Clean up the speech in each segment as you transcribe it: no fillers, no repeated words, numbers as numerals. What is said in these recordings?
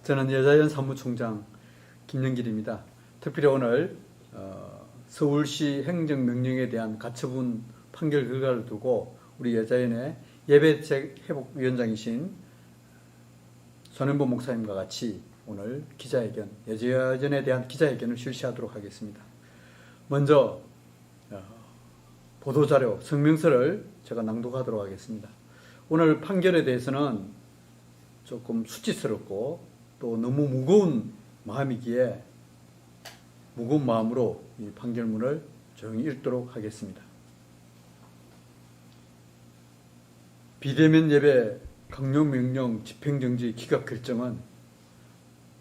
저는 여자연 사무총장 김영길입니다. 특별히 오늘 서울시 행정명령에 대한 가처분 판결 결과를 두고 우리 여자연의 예배회복위원장이신 손현보 목사님과 같이 오늘 기자회견, 여자연에 대한 기자회견을 실시하도록 하겠습니다. 먼저 보도자료, 성명서를 제가 낭독하도록 하겠습니다. 오늘 판결에 대해서는 조금 수치스럽고 또 너무 무거운 마음이기에 무거운 마음으로 이 판결문을 조용히 읽도록 하겠습니다. 비대면 예배 강요명령 집행정지 기각 결정은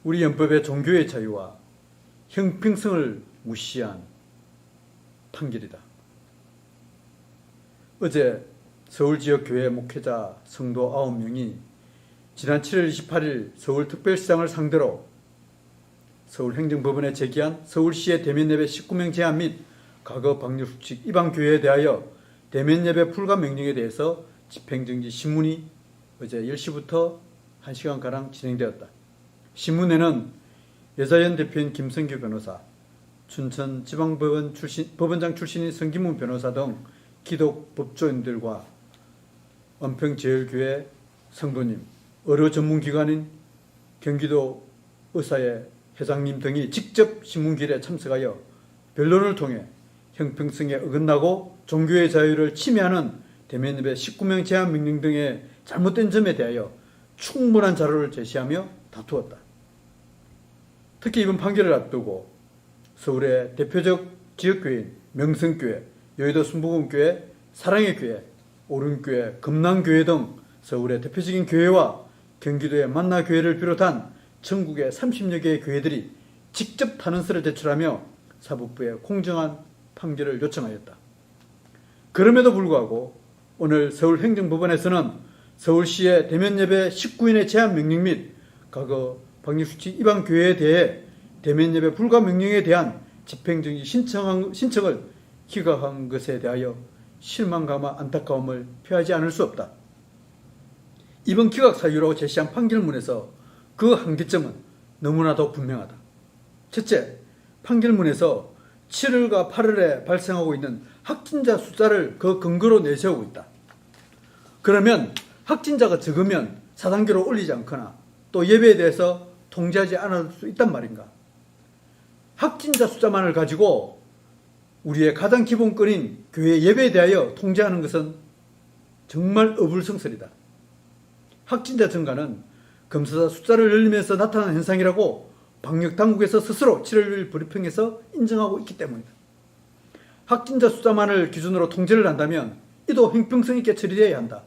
우리 헌법의 종교의 자유와 형평성을 무시한 판결이다. 어제 서울지역교회 목회자 성도 9명이 지난 7월 28일 서울특별시장을 상대로 서울행정법원에 제기한 서울시의 대면예배 19명 제한 및 과거 방역수칙 위반 교회에 대하여 대면예배 불가 명령에 대해서 집행정지 신문이 어제 10시부터 1시간가량 진행되었다. 신문에는 여자연 대표인 김성규 변호사, 춘천지방법원 법원장 출신인 성기문 변호사 등 기독법조인들과 은평제일교회 성도님, 의료 전문기관인 경기도 의사회 회장님 등이 직접 신문길에 참석하여 변론을 통해 형평성에 어긋나고 종교의 자유를 침해하는 대면예배 19명 제한 명령 등의 잘못된 점에 대하여 충분한 자료를 제시하며 다투었다. 특히 이번 판결을 앞두고 서울의 대표적 지역교회인 명성교회, 여의도 순복음교회, 사랑의 교회, 오륜교회, 금남교회 등 서울의 대표적인 교회와 경기도의 만나교회를 비롯한 전국의 30여 개의 교회들이 직접 탄원서를 제출하며 사법부에 공정한 판결을 요청하였다. 그럼에도 불구하고 오늘 서울행정법원에서는 서울시의 대면예배 19인의 제한 명령 및 과거 방역수칙 위반 교회에 대해 대면예배 불가 명령에 대한 집행정지 신청을 기각한 것에 대하여 실망감과 안타까움을 표하지 않을 수 없다. 이번 기각 사유로 제시한 판결문에서 그 한계점은 너무나도 분명하다. 첫째, 판결문에서 7월과 8월에 발생하고 있는 확진자 숫자를 그 근거로 내세우고 있다. 그러면 확진자가 적으면 4단계로 올리지 않거나 또 예배에 대해서 통제하지 않을 수 있단 말인가? 확진자 숫자만을 가지고 우리의 가장 기본권인 교회 예배에 대하여 통제하는 것은 정말 어불성설이다. 확진자 증가는 검사자 숫자를 늘리면서 나타나는 현상이라고 방역당국에서 스스로 7월 1일 브리핑에서 인정하고 있기 때문이다. 확진자 숫자만을 기준으로 통제를 한다면 이도 형평성 있게 처리되어야 한다.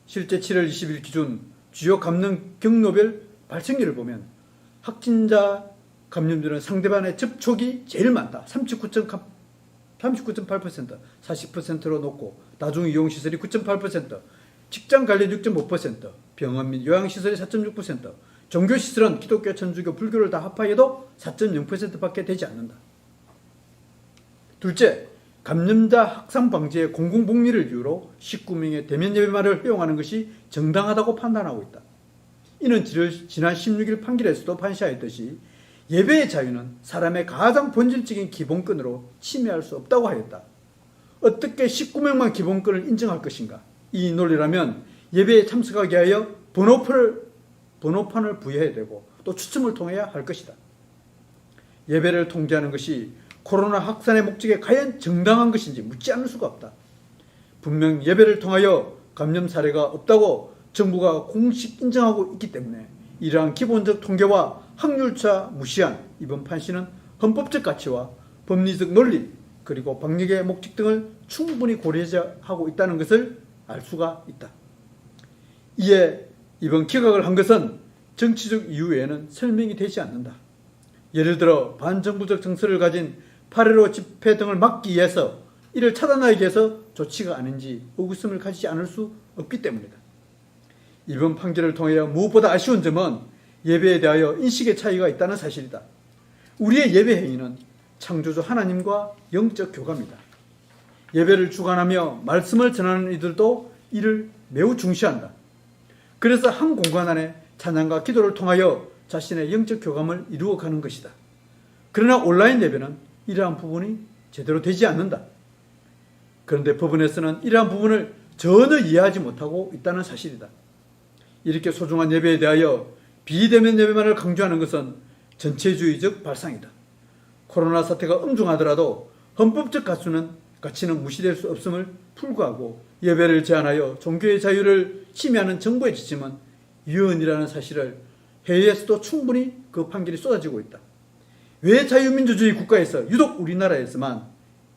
실제 7월 20일 기준 주요 감염 경로별 발생률을 보면 확진자 감염률은 상대방의 접촉이 제일 많다. 39.8%, 40%로 높고 다중이용시설이 9.8%, 직장 관련 6.5%, 병원 및 요양시설이 4.6%, 종교시설은 기독교, 천주교, 불교를 다 합하여도 4.0%밖에 되지 않는다. 둘째, 감염자 확산 방지에 공공복리를 이유로 19명의 대면예배만을 허용하는 것이 정당하다고 판단하고 있다. 이는 지난 16일 판결에서도 판시하였듯이 예배의 자유는 사람의 가장 본질적인 기본권으로 침해할 수 없다고 하였다. 어떻게 19명만 기본권을 인정할 것인가? 이 논리라면 예배에 참석하게 하여 번호판을 부여해야 되고 또 추첨을 통해야 할 것이다. 예배를 통제하는 것이 코로나 확산의 목적에 과연 정당한 것인지 묻지 않을 수가 없다. 분명 예배를 통하여 감염 사례가 없다고 정부가 공식 인정하고 있기 때문에 이러한 기본적 통계와 확률차 무시한 이번 판시는 헌법적 가치와 법리적 논리 그리고 방역의 목적 등을 충분히 고려하고 있다는 것을 알 수가 있다. 이에 이번 기각을 한 것은 정치적 이유 외에는 설명이 되지 않는다. 예를 들어 반정부적 정서를 가진 8.15 집회 등을 막기 위해서 이를 차단하기 위해서 조치가 아닌지 의구심을 가지지 않을 수 없기 때문이다. 이번 판결을 통하여 무엇보다 아쉬운 점은 예배에 대하여 인식의 차이가 있다는 사실이다. 우리의 예배 행위는 창조주 하나님과 영적 교감이다. 예배를 주관하며 말씀을 전하는 이들도 이를 매우 중시한다. 그래서 한 공간 안에 찬양과 기도를 통하여 자신의 영적 교감을 이루어가는 것이다. 그러나 온라인 예배는 이러한 부분이 제대로 되지 않는다. 그런데 법원에서는 이러한 부분을 전혀 이해하지 못하고 있다는 사실이다. 이렇게 소중한 예배에 대하여 비대면 예배만을 강조하는 것은 전체주의적 발상이다. 코로나 사태가 엄중하더라도 헌법적 가치는 무시될 수 없음을 불구하고 예배를 제한하여 종교의 자유를 침해하는 정부의 지침은 유언이라는 사실을 해외에서도 충분히 그 판결이 쏟아지고 있다. 왜 자유민주주의 국가에서 유독 우리나라에서만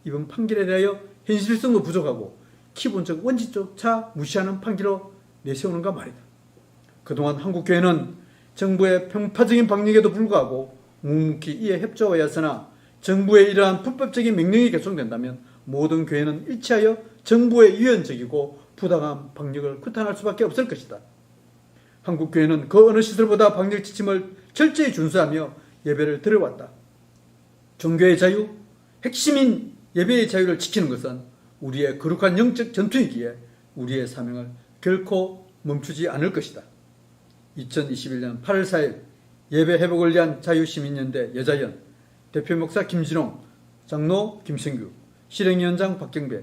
이번 판결에 대하여 현실성도 부족하고 기본적 원칙조차 무시하는 판결로 내세우는가 말이다. 그동안 한국교회는 정부의 편파적인 방역에도 불구하고 묵묵히 이에 협조하여 했으나 정부의 이러한 불법적인 명령이 계속된다면 모든 교회는 일치하여 정부의 유연적이고 부당한 방역을 규탄할 수밖에 없을 것이다. 한국교회는 그 어느 시설보다 방역 지침을 철저히 준수하며 예배를 드려왔다. 종교의 자유, 핵심인 예배의 자유를 지키는 것은 우리의 거룩한 영적 전투이기에 우리의 사명을 결코 멈추지 않을 것이다. 2021년 8월 4일 예배 회복을 위한 자유시민연대 여자연 대표목사 김진홍, 장로 김성규, 실행위원장 박경배,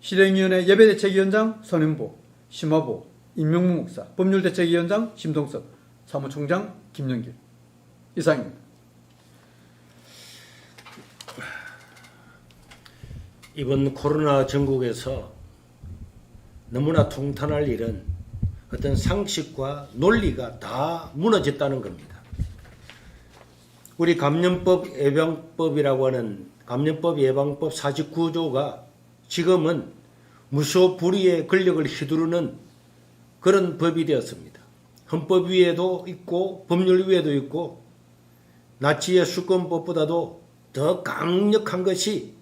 실행위원회 예배대책위원장 손현보, 심화보, 임명무 목사, 법률대책위원장 심동섭, 사무총장 김영길. 이상입니다. 이번 코로나 전국에서 너무나 통탄할 일은 어떤 상식과 논리가 다 무너졌다는 겁니다. 우리 감염법 예방법이라고 하는 감염법 예방법 49조가 지금은 무소불위의 권력을 휘두르는 그런 법이 되었습니다. 헌법 위에도 있고 법률 위에도 있고 나치의 수권법보다도 더 강력한 것이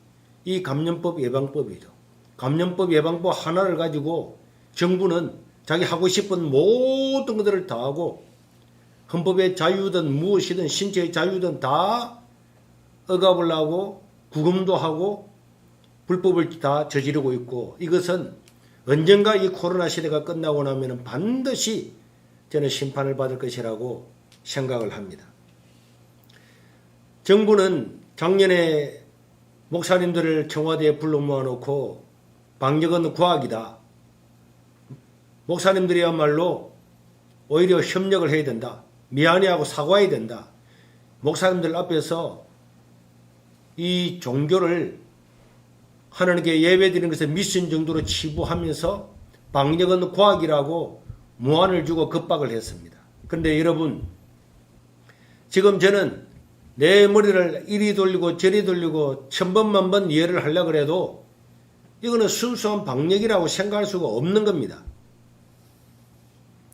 이 감염법 예방법이죠. 감염법 예방법 하나를 가지고 정부는 자기 하고 싶은 모든 것들을 다 하고 헌법의 자유든 무엇이든 신체의 자유든 다 억압을 구금도 하고 불법을 다 저지르고 있고 이것은 언젠가 이 코로나 시대가 끝나고 나면 반드시 저는 심판을 받을 것이라고 생각을 합니다. 정부는 작년에 목사님들을 청와대에 불러 모아놓고 방역은 과학이다. 목사님들이야말로 오히려 협력을 해야 된다. 미안해하고 사과해야 된다. 목사님들 앞에서 이 종교를 하나님께 예배드리는 것에 미신 정도로 치부하면서 방역은 과학이라고 무안을 주고 겁박을 했습니다. 그런데 여러분, 지금 저는 내 머리를 이리 돌리고 저리 돌리고 천번만번 이해를 하려고 해도 이거는 순수한 방역이라고 생각할 수가 없는 겁니다.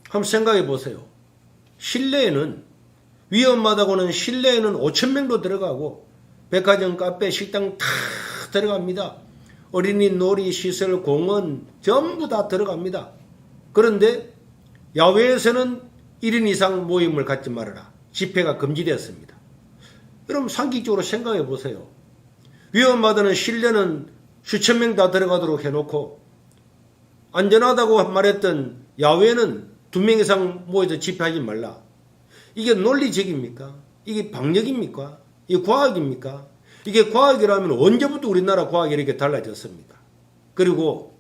한번 생각해 보세요. 실내에는 위험하다고는 실내에는 5,000명도 들어가고 백화점, 카페, 식당 다 들어갑니다. 어린이 놀이시설, 공원 전부 다 들어갑니다. 그런데 야외에서는 1인 이상 모임을 갖지 말아라. 집회가 금지되었습니다. 여러분 상식적으로 생각해 보세요. 위험하다는 실내는 수천 명 다 들어가도록 해놓고 안전하다고 말했던 야외는 2명 이상 모여서 집회하지 말라. 이게 논리적입니까? 이게 방역입니까? 이게 과학입니까? 이게 과학이라면 언제부터 우리나라 과학이 이렇게 달라졌습니까? 그리고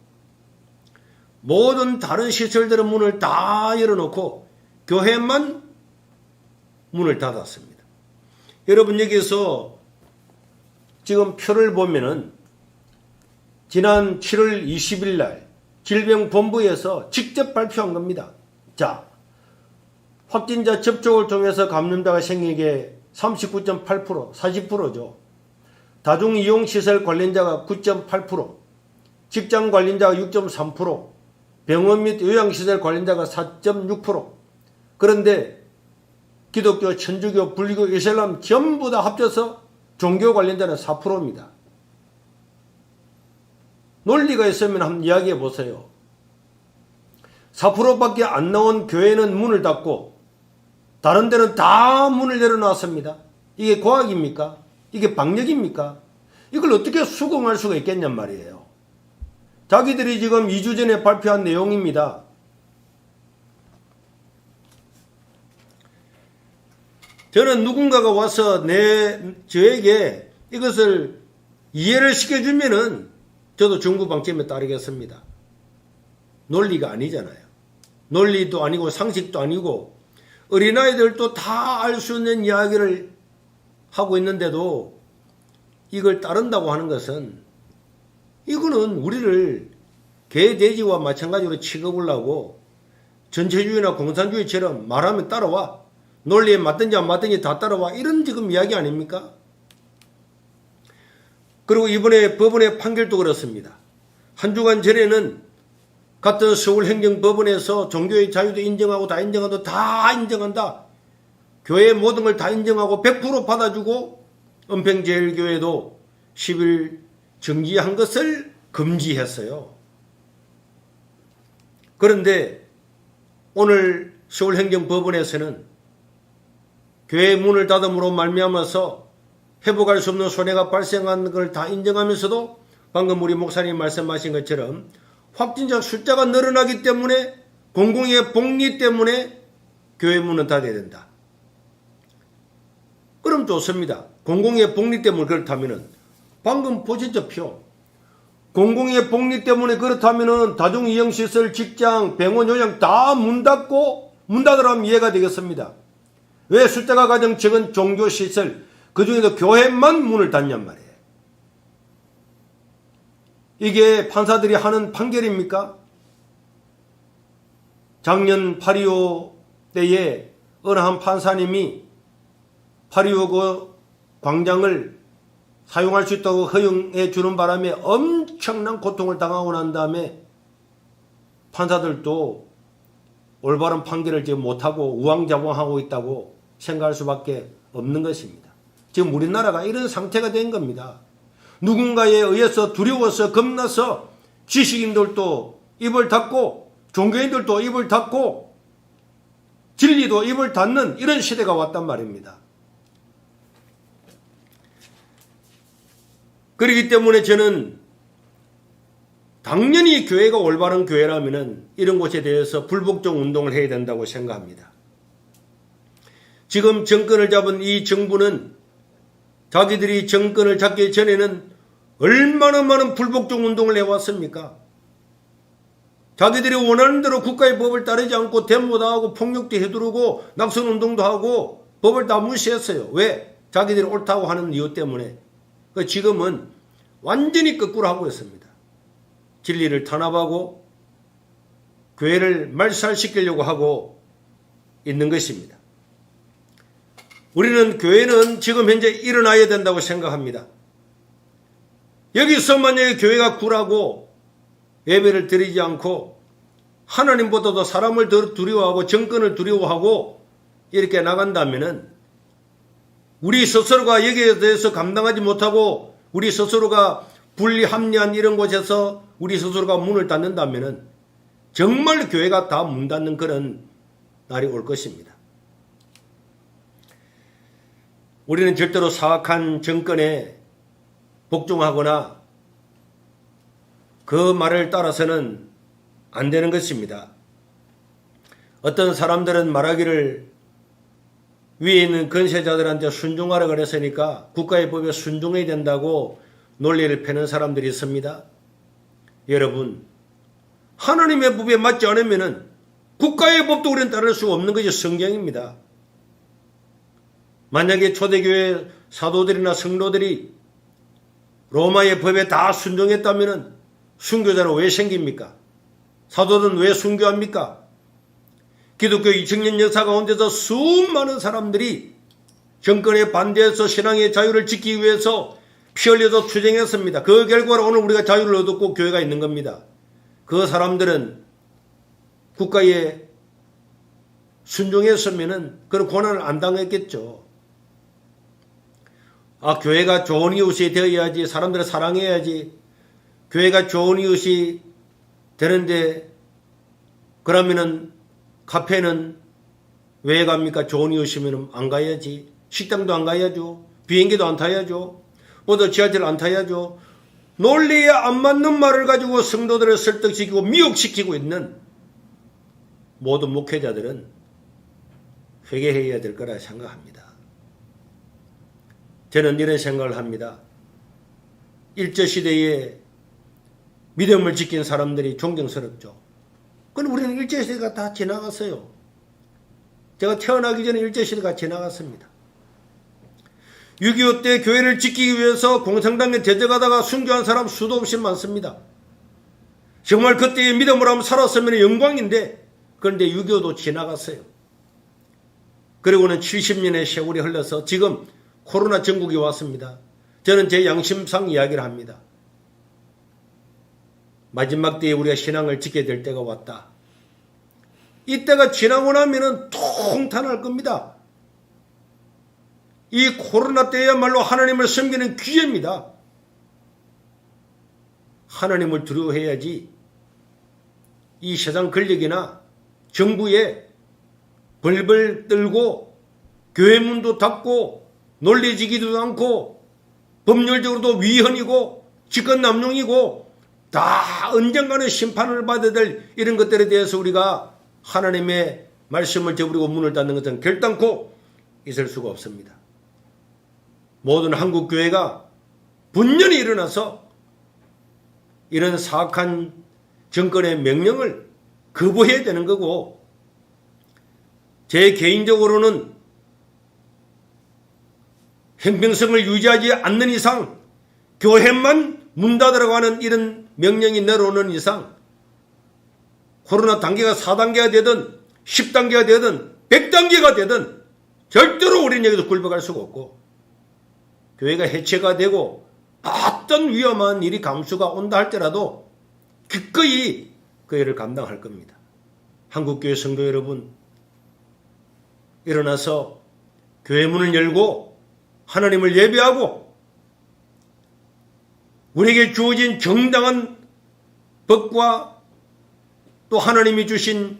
모든 다른 시설들의 문을 다 열어놓고 교회만 문을 닫았습니다. 여러분 여기서 지금 표를 보면은 지난 7월 20일 날 질병본부에서 직접 발표한 겁니다. 자, 확진자 접촉을 통해서 감염자가 생긴 게 39.8%, 40%죠. 다중이용시설 관련자가 9.8%, 직장 관련자가 6.3%, 병원 및 요양시설 관련자가 4.6%. 그런데 기독교, 천주교, 불교, 이슬람 전부 다 합쳐서 종교 관련자는 4%입니다. 논리가 있으면 한번 이야기해 보세요. 4%밖에 안 나온 교회는 문을 닫고 다른 데는 다 문을 열어놨습니다. 이게 과학입니까? 이게 방역입니까? 이걸 어떻게 수긍할 수가 있겠냔 말이에요. 자기들이 지금 2주 전에 발표한 내용입니다. 저는 누군가가 와서 저에게 이것을 이해를 시켜주면은 저도 정부 방침에 따르겠습니다. 논리가 아니잖아요. 논리도 아니고 상식도 아니고 어린아이들도 다 알 수 있는 이야기를 하고 있는데도 이걸 따른다고 하는 것은 이거는 우리를 개, 돼지와 마찬가지로 취급을 하고 전체주의나 공산주의처럼 말하면 따라와. 논리에 맞든지 안 맞든지 다 따라와. 이런 지금 이야기 아닙니까? 그리고 이번에 법원의 판결도 그렇습니다. 한 주간 전에는 같은 서울행정법원에서 종교의 자유도 인정하고 다 인정하고 다 인정한다. 교회 모든 걸 다 인정하고 100% 받아주고 은평제일교회도 10일 정지한 것을 금지했어요. 그런데 오늘 서울행정법원에서는 교회 문을 닫음으로 말미암아서 회복할 수 없는 손해가 발생한 걸 다 인정하면서도 방금 우리 목사님 말씀하신 것처럼 확진자 숫자가 늘어나기 때문에 공공의 복리 때문에 교회 문은 닫아야 된다. 그럼 좋습니다. 공공의 복리 때문에 그렇다면은 방금 보셨죠 표. 공공의 복리 때문에 그렇다면은 다중이용시설, 직장, 병원, 요양 다 문 닫고 문 닫으라면 이해가 되겠습니다. 왜 숫자가 가장 적은 종교시설 그 중에도 교회만 문을 닫냔 말이에요. 이게 판사들이 하는 판결입니까? 작년 8.25 때에 어느 한 판사님이 8.25 그 광장을 사용할 수 있다고 허용해 주는 바람에 엄청난 고통을 당하고 난 다음에 판사들도 올바른 판결을 지금 못하고 우왕좌왕하고 있다고 생각할 수밖에 없는 것입니다. 지금 우리나라가 이런 상태가 된 겁니다. 누군가에 의해서 두려워서 겁나서 지식인들도 입을 닫고 종교인들도 입을 닫고 진리도 입을 닫는 이런 시대가 왔단 말입니다. 그렇기 때문에 저는 당연히 교회가 올바른 교회라면 이런 곳에 대해서 불복종 운동을 해야 된다고 생각합니다. 지금 정권을 잡은 이 정부는 자기들이 정권을 잡기 전에는 얼마나 많은 불복종 운동을 해왔습니까? 자기들이 원하는 대로 국가의 법을 따르지 않고 데모도 하고 폭력도 해두르고 낙선운동도 하고 법을 다 무시했어요. 왜? 자기들이 옳다고 하는 이유 때문에. 지금은 완전히 거꾸로 하고 있습니다. 진리를 탄압하고 교회를 말살시키려고 하고 있는 것입니다. 우리는 교회는 지금 현재 일어나야 된다고 생각합니다. 여기서 만약에 교회가 굴하고 예배를 드리지 않고 하나님보다도 사람을 더 두려워하고 정권을 두려워하고 이렇게 나간다면은 우리 스스로가 여기에 대해서 감당하지 못하고 우리 스스로가 분리합리한 이런 곳에서 우리 스스로가 문을 닫는다면은 정말 교회가 다 문 닫는 그런 날이 올 것입니다. 우리는 절대로 사악한 정권에 복종하거나 그 말을 따라서는 안 되는 것입니다. 어떤 사람들은 말하기를 위에 있는 권세자들한테 순종하라 그랬으니까 국가의 법에 순종해야 된다고 논리를 펴는 사람들이 있습니다. 여러분, 하나님의 법에 맞지 않으면 국가의 법도 우리는 따를 수 없는 것이 성경입니다. 만약에 초대교회 사도들이나 성도들이 로마의 법에 다 순종했다면 순교자는 왜 생깁니까? 사도들은 왜 순교합니까? 기독교 2000년 역사 가운데서 수많은 사람들이 정권에 반대해서 신앙의 자유를 지키기 위해서 피 흘려서 투쟁했습니다. 그 결과로 오늘 우리가 자유를 얻었고 교회가 있는 겁니다. 그 사람들은 국가에 순종했으면 그런 고난을 안 당했겠죠. 교회가 좋은 이웃이 되어야지, 사람들을 사랑해야지, 교회가 좋은 이웃이 되는데, 그러면은 카페는 왜 갑니까? 좋은 이웃이면 안 가야지. 식당도 안 가야죠. 비행기도 안 타야죠. 모두 지하철 안 타야죠. 논리에 안 맞는 말을 가지고 성도들을 설득시키고 미혹시키고 있는 모든 목회자들은 회개해야 될 거라 생각합니다. 저는 이런 생각을 합니다. 일제시대에 믿음을 지킨 사람들이 존경스럽죠. 그럼 우리는 일제시대가 다 지나갔어요. 제가 태어나기 전에 일제시대가 지나갔습니다. 6.25 때 교회를 지키기 위해서 공산당에 대적하다가 순교한 사람 수도 없이 많습니다. 정말 그때의 믿음으로 한번 살았으면 영광인데, 그런데 6.25도 지나갔어요. 그리고는 70년의 세월이 흘러서 지금 코로나 전국이 왔습니다. 저는 제 양심상 이야기를 합니다. 마지막 때에 우리가 신앙을 지켜야 될 때가 왔다. 이때가 지나고 나면은 통탄할 겁니다. 이 코로나 때야말로 하나님을 섬기는 기회입니다. 하나님을 두려워해야지 이 세상 권력이나 정부에 벌벌 떨고 교회 문도 닫고 논리지기도 않고 법률적으로도 위헌이고 직권남용이고 다 언젠가는 심판을 받아야 될 이런 것들에 대해서 우리가 하나님의 말씀을 저버리고 문을 닫는 것은 결단코 있을 수가 없습니다. 모든 한국교회가 분연히 일어나서 이런 사악한 정권의 명령을 거부해야 되는 거고, 제 개인적으로는 형평성을 유지하지 않는 이상, 교회만 문 닫으라고 하는 이런 명령이 내려오는 이상, 코로나 단계가 4단계가 되든 10단계가 되든 100단계가 되든 절대로 우리는 여기서 굴복할 수가 없고, 교회가 해체가 되고 어떤 위험한 일이 감수가 온다 할지라도 기꺼이 그 일을 감당할 겁니다. 한국교회 성도 여러분, 일어나서 교회 문을 열고 하나님을 예배하고 우리에게 주어진 정당한 법과 또 하나님이 주신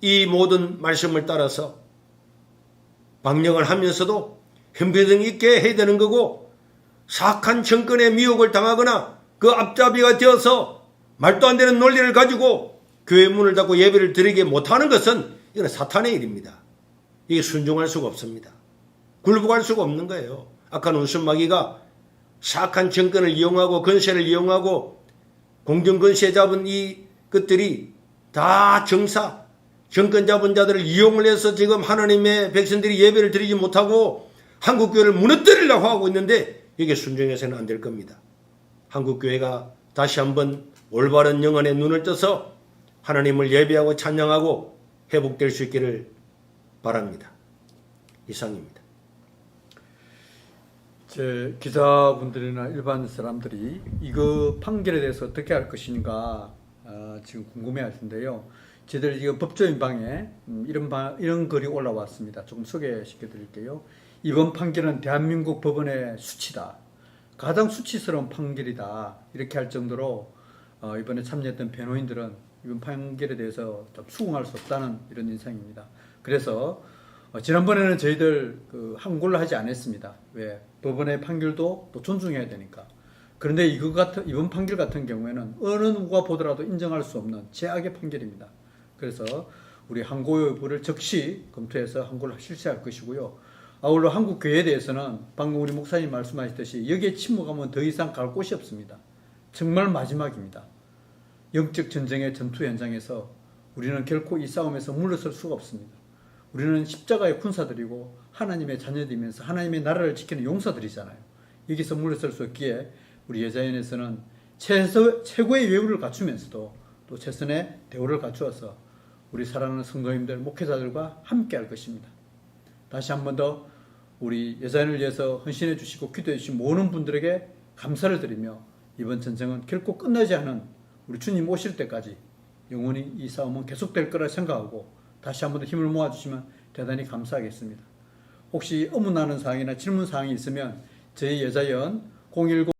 이 모든 말씀을 따라서 방역을 하면서도 형평성 있게 해야 되는 거고, 사악한 정권의 미혹을 당하거나 그 앞잡이가 되어서 말도 안 되는 논리를 가지고 교회 문을 닫고 예배를 드리게 못하는 것은 이건 사탄의 일입니다. 이게 순종할 수가 없습니다. 굴복할 수가 없는 거예요. 악한 웃음마귀가 사악한 정권을 이용하고 권세를 이용하고 공정권세 잡은 이 것들이 다 정권 잡은 자들을 이용을 해서 지금 하나님의 백성들이 예배를 드리지 못하고 한국교회를 무너뜨리려고 하고 있는데, 이게 순종해서는 안 될 겁니다. 한국교회가 다시 한번 올바른 영혼의 눈을 떠서 하나님을 예배하고 찬양하고 회복될 수 있기를 바랍니다. 이상입니다. 제 기자분들이나 일반 사람들이 이거 판결에 대해서 어떻게 할 것인가 지금 궁금해할 텐데요. 저희들 지금 법조인방에 이런 글이 올라왔습니다. 조금 소개시켜 드릴게요. 이번 판결은 대한민국 법원의 수치다. 가장 수치스러운 판결이다. 이렇게 할 정도로 이번에 참여했던 변호인들은 이번 판결에 대해서 좀 수긍할 수 없다는 이런 인상입니다. 그래서 지난번에는 저희들 항고를 하지 않았습니다. 왜? 법원의 판결도 또 존중해야 되니까. 그런데 이번 판결 같은 경우에는 어느 누가 보더라도 인정할 수 없는 최악의 판결입니다. 그래서 우리 항고 여부를 즉시 검토해서 항고를 실시할 것이고요. 아울러 한국교회에 대해서는 방금 우리 목사님 말씀하셨듯이 여기에 침묵하면 더 이상 갈 곳이 없습니다. 정말 마지막입니다. 영적 전쟁의 전투 현장에서 우리는 결코 이 싸움에서 물러설 수가 없습니다. 우리는 십자가의 군사들이고 하나님의 자녀들이면서 하나님의 나라를 지키는 용사들이잖아요. 여기서 물러설 수 없기에 우리 여자연에서는 최고의 예우를 갖추면서도 또 최선의 대우를 갖추어서 우리 사랑하는 성도님들, 목회자들과 함께 할 것입니다. 다시 한 번 더 우리 여자연을 위해서 헌신해 주시고 기도해 주신 모든 분들에게 감사를 드리며, 이번 전쟁은 결코 끝나지 않은 우리 주님 오실 때까지 영원히 이 싸움은 계속될 거라 생각하고 다시 한 번 더 힘을 모아주시면 대단히 감사하겠습니다. 혹시 의문나는 사항이나 질문 사항이 있으면 저희 여자연 010